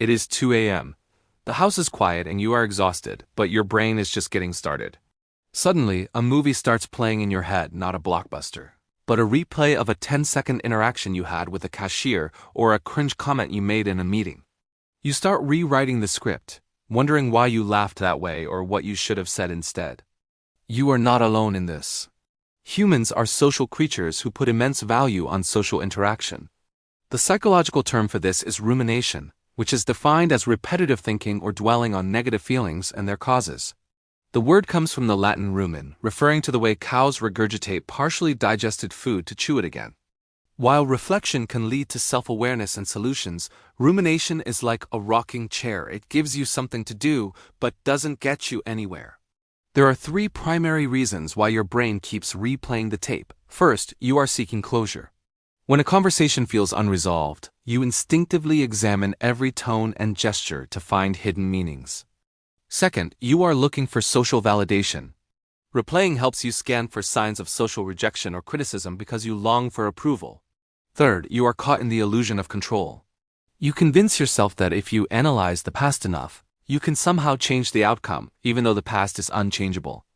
It is 2 a.m. The house is quiet and you are exhausted, but your brain is just getting started. Suddenly, a movie starts playing in your head, not a blockbuster, but a replay of a 10-second interaction you had with a cashier or a cringe comment you made in a meeting. You start rewriting the script, wondering why you laughed that way or what you should have said instead. You are not alone in this. Humans are social creatures who put immense value on social interaction. The psychological term for this is rumination, which is defined as repetitive thinking or dwelling on negative feelings and their causes. The word comes from the Latin rumen, referring to the way cows regurgitate partially digested food to chew it again. While reflection can lead to self-awareness and solutions, rumination is like a rocking chair. It gives you something to do, but doesn't get you anywhere. There are 3 primary reasons why your brain keeps replaying the tape. First, you are seeking closure. When a conversation feels unresolved, you instinctively examine every tone and gesture to find hidden meanings. Second, you are looking for social validation. Replaying helps you scan for signs of social rejection or criticism because you long for approval. Third, you are caught in the illusion of control. You convince yourself that if you analyze the past enough, you can somehow change the outcome, even though the past is unchangeable.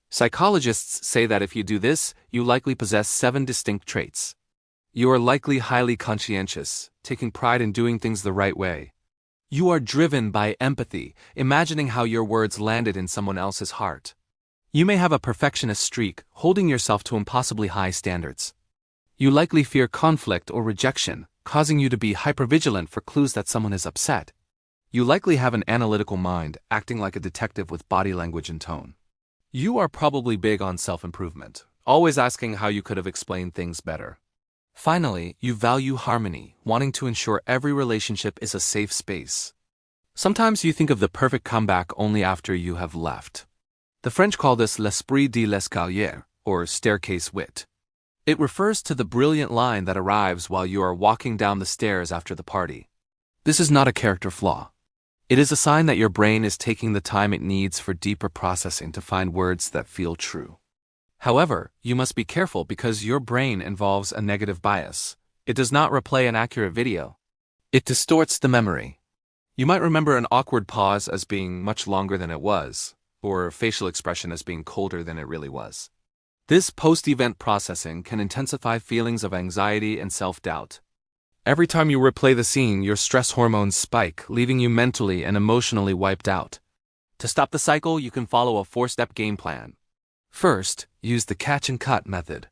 Psychologists say that if you do this, you likely possess 7 distinct traits. You are likely highly conscientious, taking pride in doing things the right way. You are driven by empathy, imagining how your words landed in someone else's heart. You may have a perfectionist streak, holding yourself to impossibly high standards. You likely fear conflict or rejection, causing you to be hypervigilant for clues that someone is upset. You likely have an analytical mind, acting like a detective with body language and tone. You are probably big on self-improvement, always asking how you could have explained things better. Finally, you value harmony, wanting to ensure every relationship is a safe space. Sometimes you think of the perfect comeback only after you have left. The French call this l'esprit de l'escalier, or staircase wit. It refers to the brilliant line that arrives while you are walking down the stairs after the party. This is not a character flaw. It is a sign that your brain is taking the time it needs for deeper processing to find words that feel true. However, you must be careful because your brain involves a negative bias. It does not replay an accurate video. It distorts the memory. You might remember an awkward pause as being much longer than it was, or a facial expression as being colder than it really was. This post-event processing can intensify feelings of anxiety and self-doubt. Every time you replay the scene, your stress hormones spike, leaving you mentally and emotionally wiped out. To stop the cycle, you can follow a 4-step game plan. First, use the catch and cut method.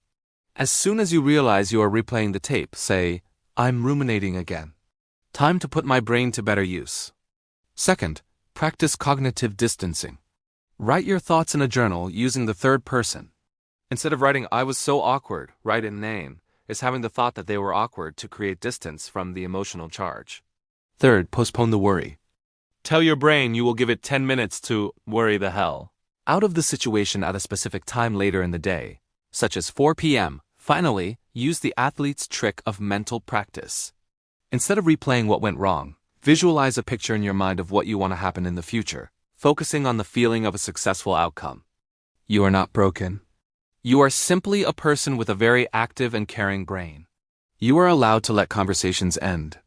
As soon as you realize you are replaying the tape, say, "I'm ruminating again. Time to put my brain to better use." Second, practice cognitive distancing. Write your thoughts in a journal using the third person. Instead of writing, "I was so awkward," write a name. Is having the thought that they were awkward to create distance from the emotional charge. Third, postpone the worry. Tell your brain you will give it 10 minutes to worry the hell out of the situation at a specific time later in the day, such as 4 p.m. Finally, use the athlete's trick of mental practice. Instead of replaying what went wrong, visualize a picture in your mind of what you want to happen in the future, focusing on the feeling of a successful outcome. You are not broken. You are simply a person with a very active and caring brain. You are allowed to let conversations end.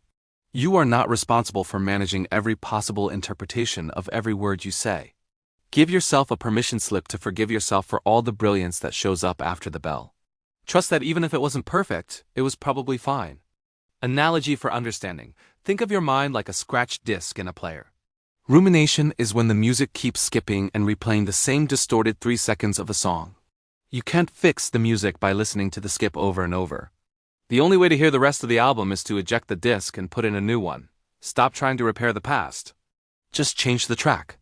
You are not responsible for managing every possible interpretation of every word you say. Give yourself a permission slip to forgive yourself for all the brilliance that shows up after the bell. Trust that even if it wasn't perfect, it was probably fine. Analogy for understanding. Think of your mind like a scratched disc in a player. Rumination is when the music keeps skipping and replaying the same distorted 3 seconds of a song. You can't fix the music by listening to the skip over and over. The only way to hear the rest of the album is to eject the disc and put in a new one. Stop trying to repair the past. Just change the track.